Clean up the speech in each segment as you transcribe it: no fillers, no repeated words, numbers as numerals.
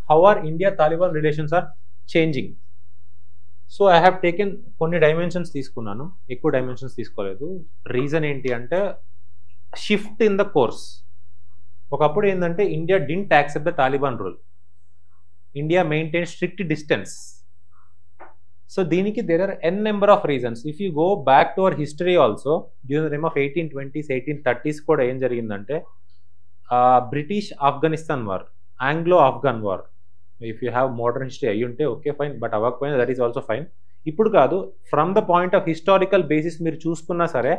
how are India Taliban relations are changing. So I have taken కొన్ని dimensions తీసుకున్నాను, ఎక్కువ dimensions తీసుకోలేదు. Reason ఏంటి అంటే షిఫ్ట్ ఇన్ ద కోర్స్. ఒకప్పుడు ఏంటంటే India didn't accept the Taliban rule, India maintain strict distance. So దీనికి there are n number of reasons. If you go back to our history also, during the time of 1820s 1830s కూడా ఏం జరిగిందంటే British Afghanistan war, Anglo Afghan war. If you have modern history అయ్యి ఉంటే okay fine, but అవ్వకపోయినా that is also fine. ఇప్పుడు కాదు, from the point of historical basis మీరు చూసుకున్నా సరే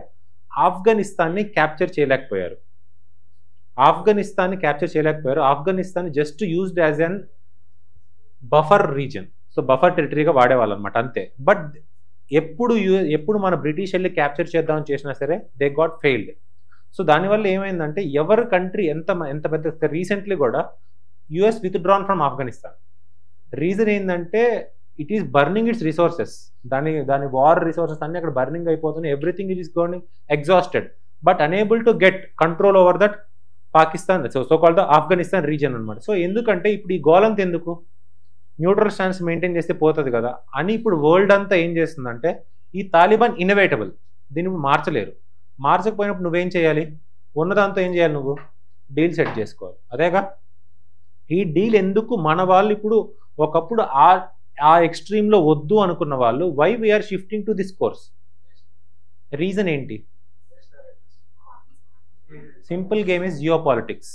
ఆఫ్ఘనిస్తాన్ని క్యాప్చర్ చేయలేకపోయారు. Afghanistan just used as an buffer region, so buffer టెరిటరీగా వాడేవాళ్ళు అనమాట, అంతే. బట్ ఎప్పుడు మన బ్రిటిష్ వెళ్ళి క్యాప్చర్ చేద్దామని చేసినా సరే దే గాట్ ఫెయిల్డ్. సో దానివల్ల ఏమైందంటే ఎవరి కంట్రీ ఎంత పెద్ద, రీసెంట్లీ కూడా US withdrawn from Afghanistan. Reason ఏంటంటే it is burning its resources, దాని వార్ రిసోర్సెస్ అన్ని అక్కడ బర్నింగ్ అయిపోతున్నాయి. Everything it is going exhausted, but unable to get control over that Pakistan, so called the Afghanistan region అనమాట. సో ఎందుకంటే ఇప్పుడు ఈ గోలంత ఎందుకు, న్యూట్రల్ స్టాన్స్ మెయింటైన్ చేస్తే పోతుంది కదా అని ఇప్పుడు వరల్డ్ అంతా ఏం చేస్తుందంటే ఈ తాలిబాన్ ఇన్నోవేటబుల్, దీన్ని మార్చలేరు. మార్చకపోయినప్పుడు నువ్వేం చేయాలి, ఉన్నదాంతో ఏం చేయాలి, నువ్వు డీల్ సెట్ చేసుకోవాలి. అదేగా ఈ డీల్ ఎందుకు మన వాళ్ళు ఇప్పుడు ఒకప్పుడు ఆ ఎక్స్ట్రీమ్లో వద్దు అనుకున్న వాళ్ళు, why we are shifting to this course, reason ఏంటి? Simple game is geo politics.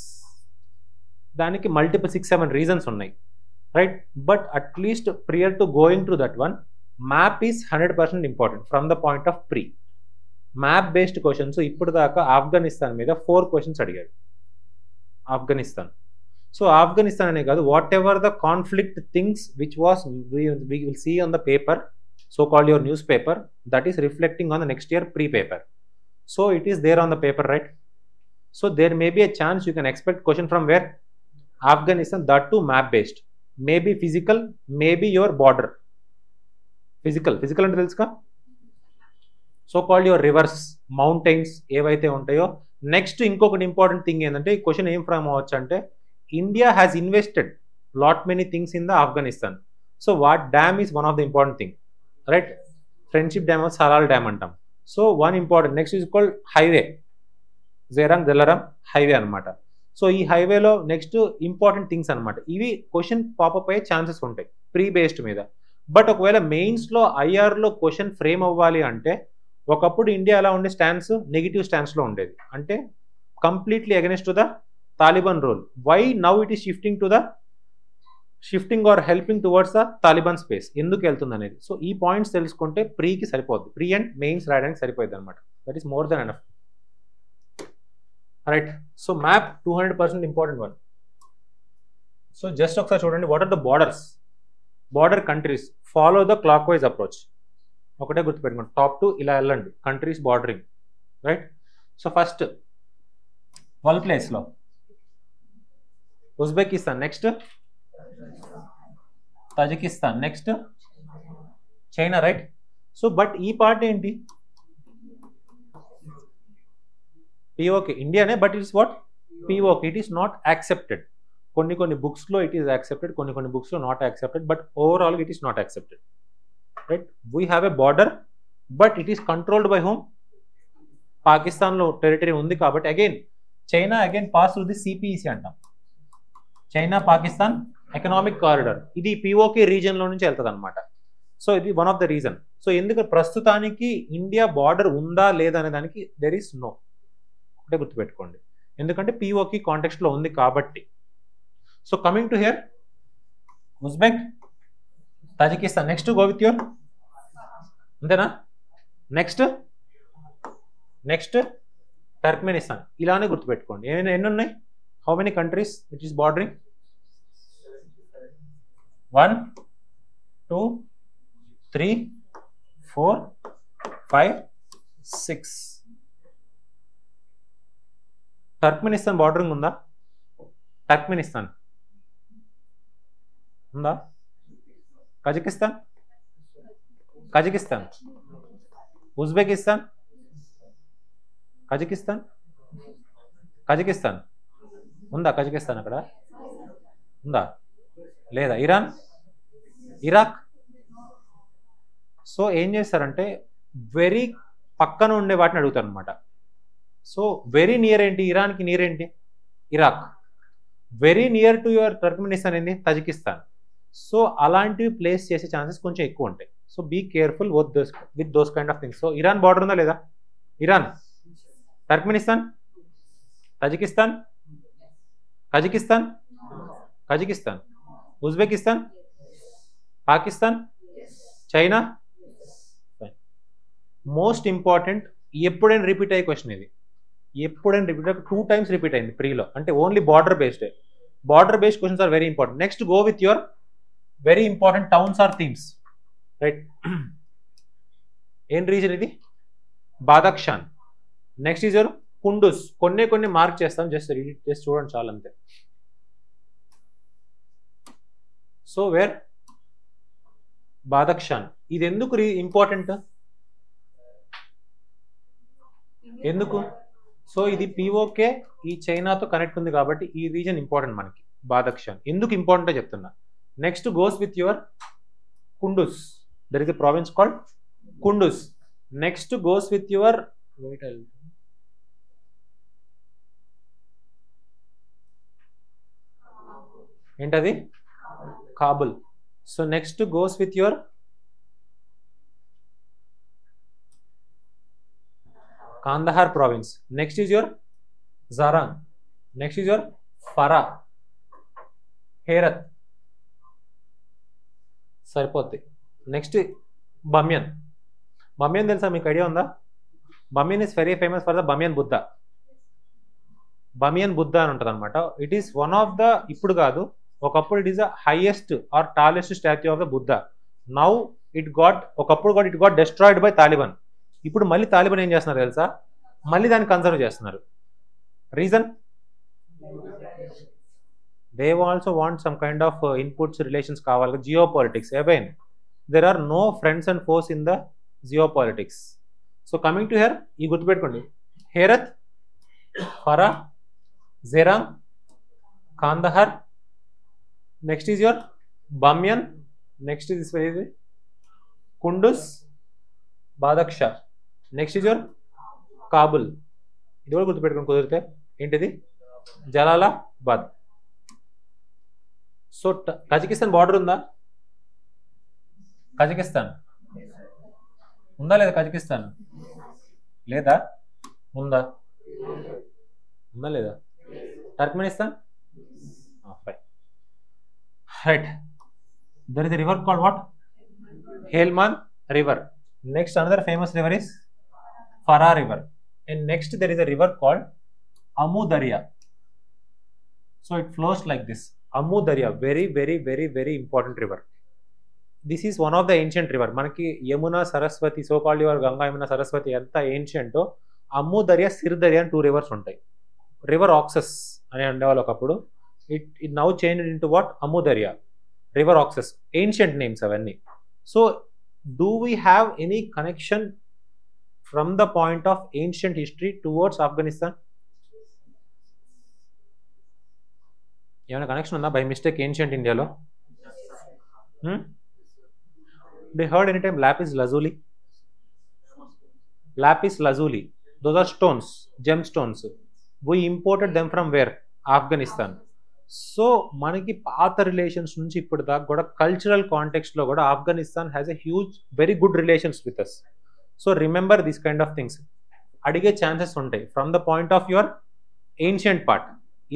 దానికి మల్టిపుల్ 6-7 రీజన్స్ ఉన్నాయి, right? But at least prior to going to that one, map is 100% important from the point of pre. Map based questions ఇప్పుడు దాకా ఆఫ్ఘనిస్తాన్ మీద 4 questions అడిగాడు Afghanistan. So Afghanistan అనే కాదు, what ever the conflict things which was we will see on the paper, so called your newspaper, that is reflecting on the next year pre-paper. So it is there on the paper, right? So there may be a chance you can expect question from where? Afghanistan, that too map based, maybe physical, maybe your border. Physical అంటే తెలుసుగా, so called your reverse, mountains ఏవైతే ఉంటాయో. Next ఇంకొకటి important thing ఏంటంటే ఈ question ఏం from అవ్వచ్చు అంటే India has invested lot many things in the Afghanistan. So what dam is one of the important thing, right? Friendship dam or Salal dam antam. So one important, next is called highway, Zerang Dalaram highway anamata. So ee highway lo next important things anamata. Ivi question pop up aye chances untai pre based meeda. But okavela mains lo IR lo question frame avvali ante ఒకప్పుడు India ఎలా ఉండే stance, negative స్టాన్స్లో ఉండేది, అంటే completely against to the Taliban rule. Why now it is shifting or helping towards the Taliban space, ఎందుకు వెళ్తుంది అనేది. So ఈ పాయింట్స్ తెలుసుకుంటే ప్రీకి సరిపోద్ది, ప్రీ అండ్ మెయిన్స్ రాయడానికి సరిపోద్ది అనమాట. That is more than enough, right? So map 200% important one. So just ఒకసారి చూడండి, what are the border countries, follow the clockwise approach. ఒకటే గుర్తుపెట్టుకోండి, టాప్ టు ఇలా వెళ్ళండి, countries bordering, right? So first 12th ప్లేస్లో Uzbekistan, next Tajikistan, next China, right? So but ఈ part ఏంటి, POK ఇండియానే, but it's what POK, it is not accepted. కొన్ని బుక్స్లో ఇట్ ఈస్ యాక్సెప్టెడ్, కొన్ని బుక్స్లో not accepted, but overall it is not accepted, right? We have a border, but it is controlled by home, పాకిస్తాన్లో territory ఉంది కాబట్టి again China again pass through the CPEC అంటాం, China Pakistan economic corridor. ఇది PoK రీజన్లో నుంచి వెళ్తుంది అనమాట. So ఇది one of the reason. So ఎందుకంటే ప్రస్తుతానికి ఇండియా బార్డర్ ఉందా లేదా అనే దానికి దెర్ ఈస్ నో, అంటే గుర్తుపెట్టుకోండి, ఎందుకంటే పిఓకే కాంటెక్స్ట్లో ఉంది కాబట్టి. So coming to here, Uzbek, Tajikistan, next go with your, అంతేనా? Next Turkmenistan. ఇలానే గుర్తుపెట్టుకోండి. ఎన్ని ఉన్నాయి, how many countries it is bordering? 1 2 3 4 5 6. Turkmenistan bordering ఉందా? టర్క్మెనిస్తాన్ ఉందా? కజకిస్తాన్, ఉజ్బెకిస్తాన్, కజకిస్తాన్ ఉందా? కజకిస్తాన్ అక్కడ ఉందా? లేదా? Iran, Iraq. సో ఏం చేస్తారంటే వెరీ పక్కన ఉండే వాటిని అడుగుతారు అనమాట. సో వెరీ నియర్ ఏంటి? ఇరాన్కి నియర్ ఏంటి? Iraq. Very near to your Turkmenistan ఏంటి? తజికిస్తాన్. సో అలాంటివి ప్లేస్ చేసే ఛాన్సెస్ కొంచెం ఎక్కువ ఉంటాయి. So be careful with those kind of things. So Iran border ఉందా లేదా? Iran, Turkmenistan, Tajikistan, Kazakhstan, Kazakhstan, Uzbekistan, Pakistan, China. Most important, ఎప్పుడైనా రిపీట్ అయ్యే క్వశ్చన్ ఇది. ఎప్పుడైనా రిపీట్ 2 times రిపీట్ అయింది ప్రీలో. అంటే only border based. Border based questions are very important. Next go with your very important towns or themes. Right, ఏం reason ఇది? Badakhshan. Next is your Kunduz. కొన్ని మార్క్ చేస్తాం, జస్ట్ చూడండి చాలు అంతే. So where? బాదక్షాన్. ఇది ఎందుకు ఇంపార్టెంట్? ఎందుకు? సో ఇది పిఓకే ఈ చైనాతో కనెక్ట్ ఉంది కాబట్టి ఈ రీజన్ ఇంపార్టెంట్ మనకి. బాదక్షాన్ ఎందుకు ఇంపార్టెంట్ చెప్తున్నా. Next goes with your Kunduz. There is a province called Kunduz. Next goes with your ఏంటది? Kabul. So next goes with your Kandahar province. Next is your Zarang. Next is your Farah, Herat. సరిపోద్ది. Next Bamyan. Bamyan తెలుసా మీకు? Idea ఉందా? Bamyan is very famous for the Bamyan Buddha. Bamyan Buddha అని ఉంటుంది అనమాట. It is one of the, ఇప్పుడు కాదు, ఒకప్పుడు it is the highest or tallest statue of the Buddha. Now it got destroyed by Taliban. ఇప్పుడు మళ్ళీ తాలిబాన్ ఏం చేస్తున్నారు తెలుసా? మళ్ళీ దాన్ని కన్సర్వ్ చేస్తున్నారు. Reason? They also want some kind of inputs, relations కావాలి. Geopolitics. Again there are no friends and foes in the geopolitics. So coming to here, ఈ గుర్తుపెట్టుకోండి. Herat, Farah, Zaranj, Kandahar. Next is your Bamyan. Next is Kunduz, Badakhshan. Next is your Kabul. ఇది కూడా గుర్తుపెట్టుకుని కుదిరితే. ఏంటిది? Jalalabad. So Kazakhstan border ఉందా? Kazakhstan ఉందా లేదా? కజకిస్తాన్ లేదా? ఉందా? ఉందా లేదా? Turkmenistan? Right. There is a river called what? Helmand river. Next another famous river is Farah river, and next there is a river called Amu Darya. So it flows like this. Amu Darya, very important river. This is one of the ancient river. Manaki Yamuna, Saraswati, so called your Ganga, Yamuna, Saraswati anta ancient. Amu Darya, Sir Darya and 2 rivers untai. River Oxus ani andevalu okapudu. It now changed into what? Amu Darya, River Oxus. Ancient names avanni. So do we have any connection from the point of ancient history towards Afghanistan? ఏమైనా connection ఉందా by mistake ancient ఇండియాలో? They heard anytime lapis lazuli? Lapis lazuli, those are stones, gemstones. We imported them from where? Afghanistan. So మనకి పాత relations నుంచి ఇప్పుడు దాకా కూడా cultural కాంటెక్స్ట్లో కూడా Afghanistan has a huge very good relations with us. So remember this kind of things. అడిగే chances ఉంటాయి from the point of your ancient part.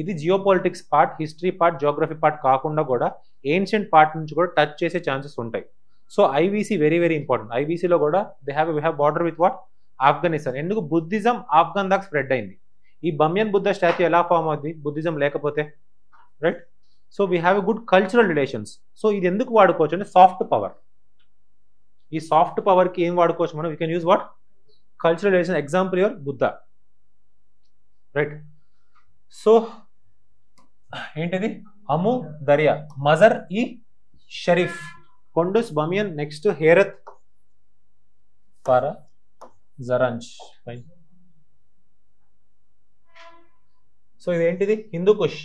ఇది geo politics part, history part, geography part కాకుండా కూడా ఏన్షియంట్ పార్ట్ నుంచి కూడా touch చేసే chances ఉంటాయి. So IVC very important. ఐవీసీలో కూడా we have border with what? Afghanistan. ఎందుకు? బుద్ధిజం ఆఫ్ఘన్ దాకా స్ప్రెడ్ అయింది. ఈ బమ్యన్ బుద్ధ స్టాచ్యూ ఎలా ఫామ్ అవుద్ది బుద్ధిజం లేకపోతే? Right. So we have a good cultural relations. So ఇది ఎందుకు వాడుకోవచ్చు అంటే సాఫ్ట్ పవర్. ఈ సాఫ్ట్ పవర్కి ఏం వాడుకోవచ్చు మనం? We can use what? Cultural relation. Example your Buddha. Right. So ఏంటిది? అము దర్యా, మజర్ ఈ Sharif, కొండుస్, Bamiyan. Next Herat, Farah, Zaranj. Fine. So ఇదేంటిది? హిందూ కుష్.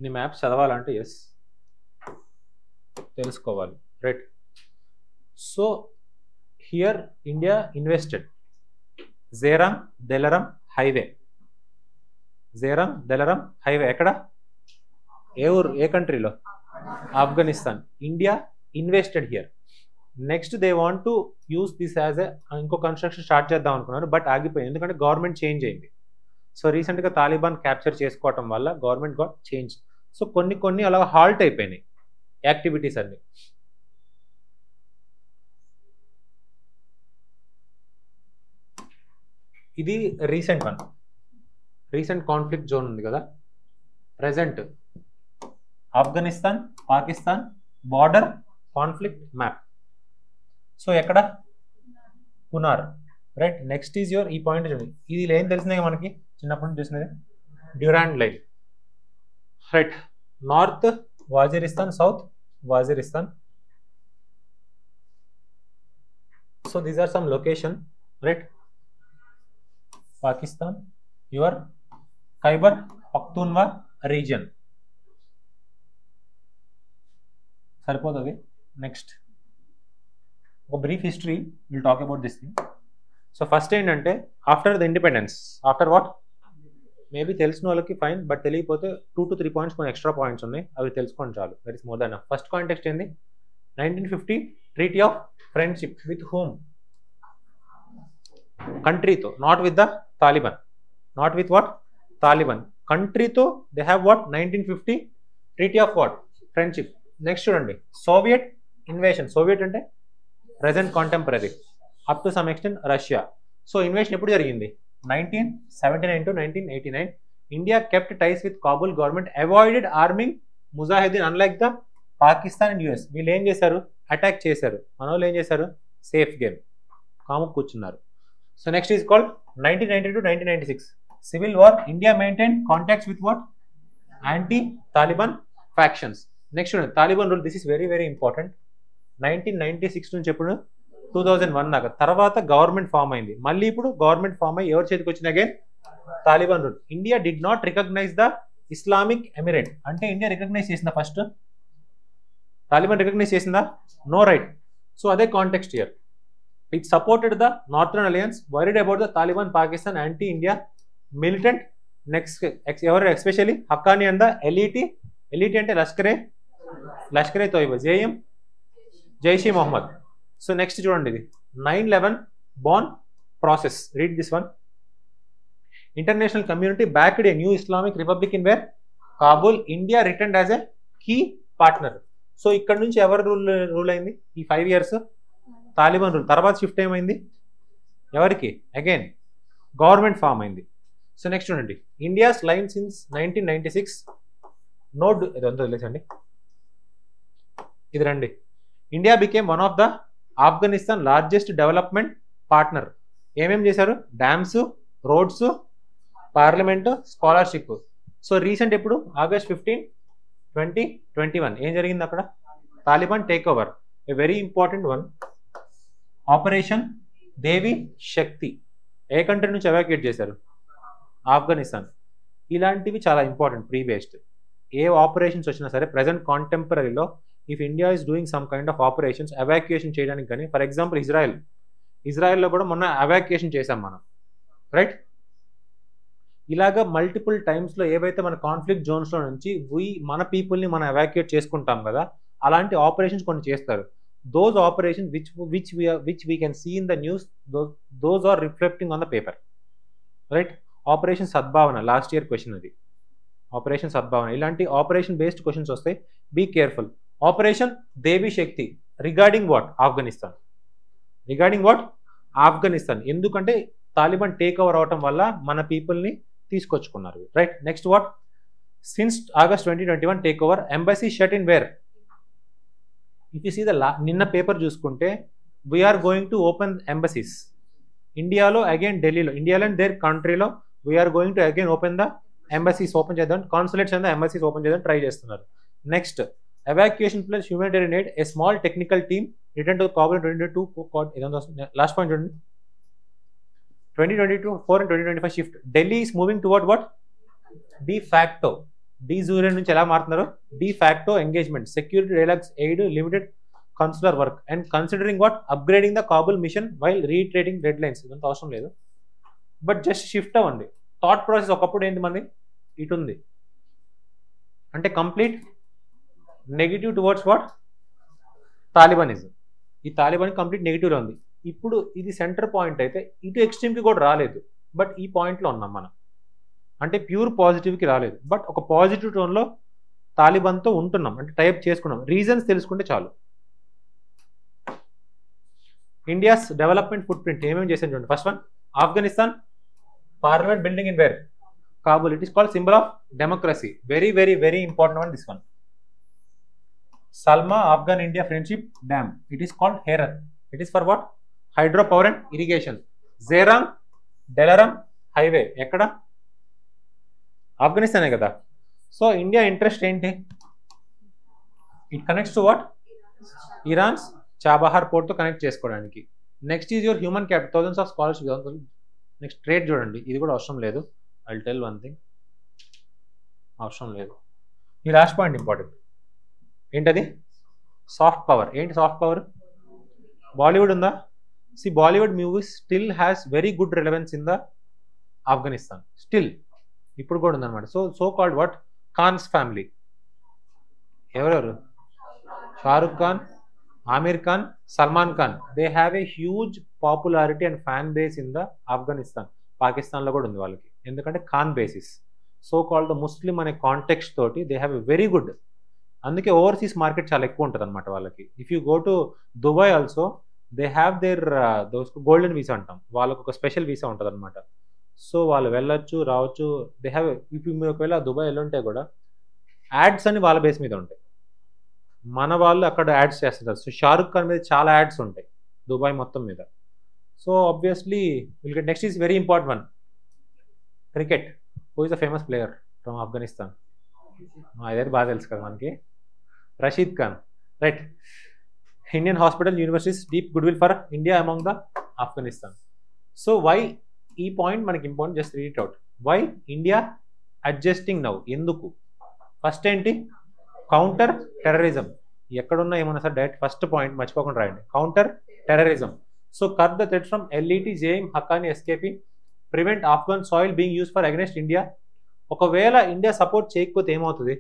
నీ మ్యాప్ చదవాలంటే ఎస్ తెలుసుకోవాలి, right. So here India invested Zaranj Delaram highway. Zaranj Delaram highway ఎక్కడ, ఏ ఊరు, ఏ కంట్రీలో? Afghanistan. India invested here. Next they want to use this as ఇంకో కన్స్ట్రక్షన్ స్టార్ట్ చేద్దాం అనుకున్నారు, బట్ ఆగిపోయింది ఎందుకంటే గవర్నమెంట్ చేంజ్ అయింది. సో రీసెంట్గా తాలిబాన్ క్యాప్చర్ చేసుకోవటం వల్ల గవర్నమెంట్ గాట్ చేంజ్. సో కొన్ని అలా హాల్ట్ అయిపోయినాయి యాక్టివిటీస్ అన్ని. ఇది recent one, recent conflict zone ఉంది కదా, present Afghanistan Pakistan border conflict map. So ఎక్కడ? Kunar, right. Next is your, ఈ పాయింట్ చూడండి, ఇది ఏం తెలిసినాయి మనకి చిన్నప్పటి నుంచి చూసినది, Durand line, right. North Waziristan, south Waziristan. So these are some location, right. Pakistan, your Khyber Pakhtunkhwa region. సరిపోతుంది. నెక్స్ట్ ఒక brief history, will talk about this thing. So first ఏంటంటే after the independence, after what, maybe తెలిసిన వాళ్ళకి ఫైన్, బట్ తెలియకపోతే 2 to 3 points కొన్ని extra points ఉన్నాయి, అవి తెలుసుకోండి చాలు, that is more than enough. First context ఏంది? 1950 treaty of friendship with whom, కంట్రీతో, not with the Taliban, not with what, Taliban, కంట్రీతో they have what, 1950 treaty of what, friendship. Next చూడండి, సోవియట్ ఇన్వేషన్, సోవియట్ అంటే present contemporary, up to some extent Russia. So invasion ఎప్పుడు జరిగింది? 1979 to 1989. India kept ties with Kabul government, avoided arming mujahideen, unlike the Pakistan and US. వీళ్ళు ఏం చేశారు? Attack చేశారు. మన వాళ్ళు ఏం చేశారు? సేఫ్ గేమ్, కాము కూర్చున్నారు. So next is called 1990 to 1996 civil war. India maintain contacts with what, anti Taliban factions. Next చూడండి, Taliban rule, this is very very important. 1996 నుంచి ఎప్పుడు 2001 దాకా, తర్వాత గవర్నమెంట్ ఫామ్ అయింది, మళ్ళీ ఇప్పుడు గవర్నమెంట్ ఫామ్ అయ్యి ఎవరి చేతికి వచ్చిన again Taliban rule. India did not recognise the Islamic emirate, అంటే ఇండియా రికగ్నైజ్ చేసిందా ఫస్ట్? తాలిబాన్ రికగ్నైజ్ చేసిందా? No, right. సో అదే context here. It supported the northern alliance, worried about the Taliban Pakistan anti India militant. Next ఎవరు? Especially Haqqani and the LeT. LeT అంటే Lashkar-e Taiba, JM, Jaish ఈ Mohammed. So next చూడండి, ఇది 9/11 Bonn process. Read this one. International community backed a new Islamic republic in where Kabul. India returned as a key partner. So ఇక్కడ నుంచి ఎవరు rule అయింది ఈ 5 years? తాలిబాన్ రూల్. తర్వాత షిఫ్ట్ ఏమైంది ఎవరికి? అగైన్ గవర్నమెంట్ ఫామ్ అయింది. సో నెక్స్ట్ చూడండి, ఇండియాస్ లైన్ సిన్స్ 1996. నోట్ ఇదంతా వదిలేసండి, ఇది రండి. India became one of the Afghanistan largest development partner. ఏమేమి చేశారు? Dams, roads, parliament, scholarship. So recent ఎప్పుడు? August 15, 2021. ఏం జరిగింది అక్కడ? Taliban take over. A very important one, operation Devi Shakti. ఏ కంట్రీ నుంచి ఎవాక్యుయేట్ చేశారు? ఆఫ్ఘనిస్తాన్. ఇలాంటివి చాలా ఇంపార్టెంట్, ప్రీ బేస్డ్. ఏ ఆపరేషన్స్ వచ్చినా సరే ప్రజెంట్ కాంటెంపరీలో, if India is doing some kind of operations evacuation చేయడానికి కానీ, ఫర్ ఎగ్జాంపుల్ ఇజ్రాయెల్లో కూడా మొన్న ఎవాక్యుయేషన్ చేసాం మనం, రైట్. ఇలాగా మల్టిపుల్ టైమ్స్లో ఏవైతే మన కాన్ఫ్లిక్ట్ జోన్స్లో నుంచి మన పీపుల్ని మనం ఎవాక్యుయేట్ చేసుకుంటాం కదా, అలాంటి ఆపరేషన్స్ కొన్ని చేస్తారు. Those operations which we can see in the news, those are reflecting on the paper, right. Operation Sadbhavana, last year question అది. ఆపరేషన్ సద్భావన, ఇలాంటి ఆపరేషన్ బేస్డ్ క్వశ్చన్స్ వస్తాయి, be careful. Operation Devi Shakti regarding what? Afghanistan. Regarding what? Afghanistan. ఎందుకంటే Taliban take over అవటం వల్ల మన పీపుల్ని తీసుకొచ్చుకున్నారు, right. Next what? Since August 2021 take over, embassy shut in where. If you see the నిన్న పేపర్ చూసుకుంటే, we're going to open embassies ఇండియాలో, అగైన్ ఢిల్లీలో, ఇండియాలో అండ్ దేర్ కంట్రీలో we're going to again open the embassies, open చేద్దాం, consulates and embassies open చేద్దాం try చేస్తున్నారు. Next, evacuation plus humanitarian aid, a small technical team return to Kabul 2022. Last point చూడండి, 2022 4 and 2025 shift. Delhi is moving toward what? De facto. De jure నుంచి ఎలా మారుతున్నారు, de facto engagement, security dialogues aid, limited కన్సులర్ work and considering what upgrading the Kabul mission while retreating dead lines. ఇదంతా అవసరం లేదు, but just shift అవ్వండి. Thought process ఒకప్పుడు ఏంటి మంది ఇటు ఉంది అంటే complete negative towards what Talibanism. ఈ తాలిబాన్ కంప్లీట్ నెగిటివ్లో ఉంది. ఇప్పుడు ఇది సెంటర్ పాయింట్ అయితే ఇటు ఎక్స్ట్రీమ్కి కూడా రాలేదు, బట్ ఈ పాయింట్లో ఉన్నాం మనం, అంటే ప్యూర్ పాజిటివ్కి రాలేదు, బట్ ఒక పాజిటివ్ టోన్లో తాలిబాన్తో ఉంటున్నాం, అంటే టైప్ చేసుకున్నాం. రీజన్స్ తెలుసుకుంటే చాలు. ఇండియాస్ డెవలప్మెంట్ ఫుట్ ప్రింట్ ఏమేమి చేశాను చూడండి. First one, Afghanistan parliament building in where, Kabul. It is called symbol of democracy. Very very very important one this one. Salma Afghan India Friendship Dam. It is called Herat. It is for what? Hydropower and irrigation. Zerang Delaram Highway. Ekkada? Afghanistan kada. So India interest enti? It connects to what? Iran's Chabahar port to connect cheskodaniki. Next is your human capital. Thousands of scholars. Next trade చూడండి. ఇది కూడా అవసరం లేదు. I'll tell one thing. అవసరం లేదు. ఈ last point important. ఏంటది? Soft power. ఏంటి సాఫ్ట్ పవర్? బాలీవుడ్ ఉందా? See Bollywood movies still has very good relevance in the Afghanistan. Still ఇప్పుడు కూడా ఉందన్నమాట. So called what Khans family. ఎవరెవరు? Shahrukh Khan, Aamir Khan, Salman Khan. They have a huge popularity and fan base in the Afghanistan. పాకిస్తాన్లో కూడా ఉంది వాళ్ళకి, ఎందుకంటే Khan basis. So called the Muslim అనే కాంటెక్స్ట్ తోటి they have a very good. అందుకే ఓవర్సీస్ మార్కెట్ చాలా ఎక్కువ ఉంటుంది అనమాట వాళ్ళకి. If you go to Dubai also they have their golden visa అంటాం, వాళ్ళకు ఒక స్పెషల్ వీసా ఉంటుంది అనమాట. సో వాళ్ళు వెళ్ళొచ్చు రావచ్చు. దే హ్యావ్, ఇఫ్ మీరు ఒకవేళ దుబాయ్ వెళ్ళుంటే కూడా యాడ్స్ అని వాళ్ళ బేస్ మీద ఉంటాయి. మన వాళ్ళు అక్కడ యాడ్స్ చేస్తుంటారు. సో షారుఖ్ ఖాన్ మీద చాలా యాడ్స్ ఉంటాయి దుబాయ్ మొత్తం మీద. So obviously will get. Next is very important one, cricket. Who is the famous player from Afghanistan? అదే బాగా తెలుసు కదా మనకి, Rashid Khan, right. Indian hospital universities deep good will for India among the Afghanistan. So why ఈ point మనకి important, just read it out. Why India adjusting now? ఎందుకు? First ఏంటి? Counter terrorism. ఎక్కడున్నా ఏమన్నా సార్ డైరెక్ట్ ఫస్ట్ పాయింట్ మర్చిపోకుండా రాయండి, కౌంటర్ టెర్రరిజం. సో కర్ the threat from LeT, JeM, Haqqani, SKP, prevent Afghan soil being use for against India. ఒకవేళ India support చేయకపోతే ఏమవుతుంది?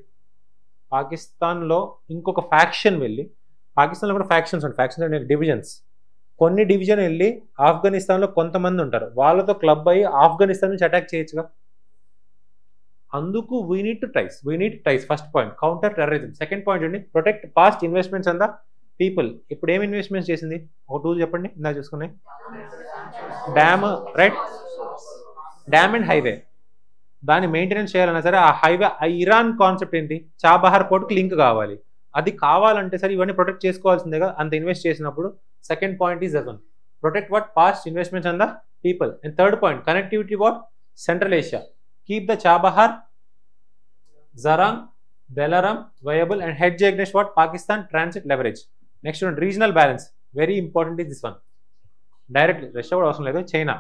పాకిస్తాన్లో ఇంకొక ఫ్యాక్షన్ వెళ్ళి, పాకిస్తాన్లో కూడా ఫ్యాక్షన్స్ ఉంటాయి, ఫ్యాక్షన్స్ అంటే డివిజన్స్, కొన్ని డివిజన్ వెళ్ళి ఆఫ్ఘనిస్తాన్లో కొంతమంది ఉంటారు, వాళ్ళతో క్లబ్ అయ్యి ఆఫ్ఘనిస్తాన్ నుంచి అటాక్ చేయొచ్చుగా. అందుకు we need tries. First point counter terrorism. Second point అండి, protect past investments and the people. ఇప్పుడు ఏమి ఇన్వెస్ట్మెంట్స్ చేసింది? ఒక టూల్ చెప్పండి, ఇందా చూసుకున్నాయి. Dam, right, dam and highway. దాన్ని మెయింటెనెన్స్ చేయాలన్నా సరే ఆ హైవే, ఆ ఇరాన్ కాన్సెప్ట్ ఏంటి? చాబహార్ పోర్ట్కి లింక్ కావాలి. అది కావాలంటే సరే ఇవన్నీ ప్రొటెక్ట్ చేసుకోవాల్సిందే కదా, అంత ఇన్వెస్ట్ చేసినప్పుడు. Second point is that one, protect what past investments and the people. And third point connectivity what central Asia. Keep the Chabahar, Zaranj, Delaram viable and hedge against what? Pakistan transit leverage. Next one, regional balance. Very important is this one. Directly Russia కూడా అవసరం లేదు, China.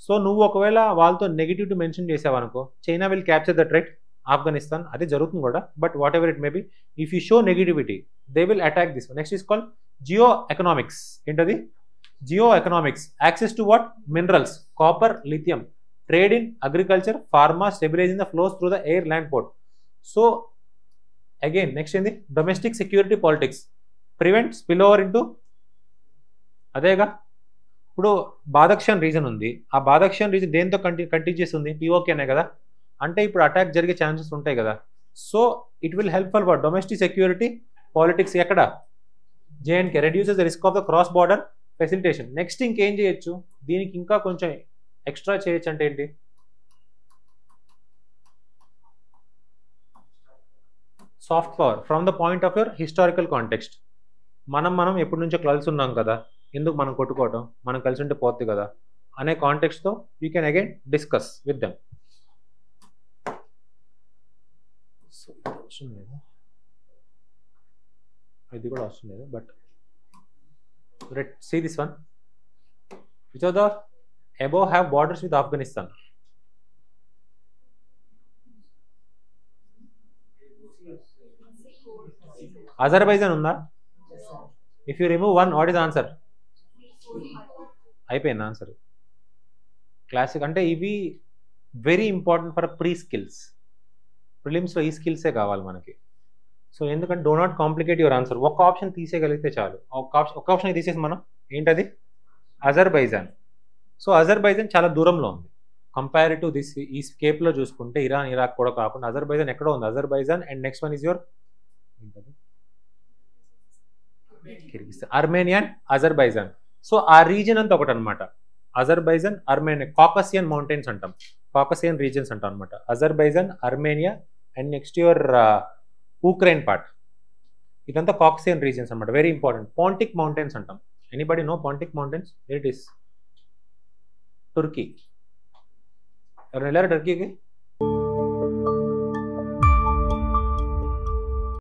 So నువ్వు ఒకవేళ వాళ్ళతో negative mention చేసావనుకో, China will capture the threat Afghanistan. అదే జరుగుతుంది కూడా, but whatever it may be, if you show negativity they will attack this. Next is called geo economics. ఏంటది? Geo economics. Access to what? Minerals, copper, lithium, trade in agriculture, pharma, stabilising the flows through the air, land, port. So again next ఏంది? Domestic security politics, prevent spill over into, అదేగా. ఇప్పుడు Badakhshan region ఉంది, ఆ Badakhshan region దేంతో continue చేస్తుంది? PoK అనే కదా. అంటే ఇప్పుడు అటాక్ జరిగే ఛాన్సెస్ ఉంటాయి కదా. So it will help for what? Domestic security politics. ఎక్కడ? J and K. Reduces the risk of the cross border facilitation. Next ఇంకేం చేయొచ్చు? దీనికి ఇంకా కొంచెం ఎక్స్ట్రా చేయొచ్చు. అంటే ఏంటి? Soft power from the point of your historical context. మనం ఎప్పటి నుంచో కలిసి ఉన్నాం కదా, ఎందుకు మనం కొట్టుకోవటం, మనం కలిసి ఉంటే పోతుంది కదా అనే కాంటెక్స్తో you can again discuss with them. ఇది కూడా అవసరం లేదు, but see this one. Which of the above have borders with Afghanistan? Azerbaijan ఉందా? If you remove one what is answer? అయిపోయింది ఆన్సర్. క్లాసిక్ అంటే ఇవి very important for pre skills. ప్రిలిమ్స్లో ఈ స్కిల్సే కావాలి మనకి. సో ఎందుకంటే do not complicate your answer. ఒక్క ఆప్షన్ తీసేయగలిగితే చాలు. ఒక్క ఆప్షన్ తీసేసి మనం ఏంటది? అజర్బైజాన్. సో అజర్బైజాన్ చాలా దూరంలో ఉంది కంపేర్ టు దిస్. ఈ స్కేప్లో చూసుకుంటే ఇరాన్, ఇరాక్ కూడా కాకుండా అజర్బైజాన్ ఎక్కడో ఉంది. Azerbaijan and next one is your ఏంటది? Kyrgyzstan. Armenia and Azerbaijan. So ఆ రీజన్ అంతా ఒకటి అనమాట. అజర్బైజాన్, అర్మేనియా, కాకసియన్ మౌంటైన్స్ అంటాం, కాకసియన్ రీజన్స్ అంటాం అనమాట. Azerbaijan, Armenia and next your Ukraine part. ఇదంతా కాకసియన్ రీజన్స్ అనమాట. Very important. పాంటిక్ మౌంటైన్స్ అంటాం. Anybody know Pontic mountains? It is Turkey. ఎవరు వెళ్ళారు టర్కీకి?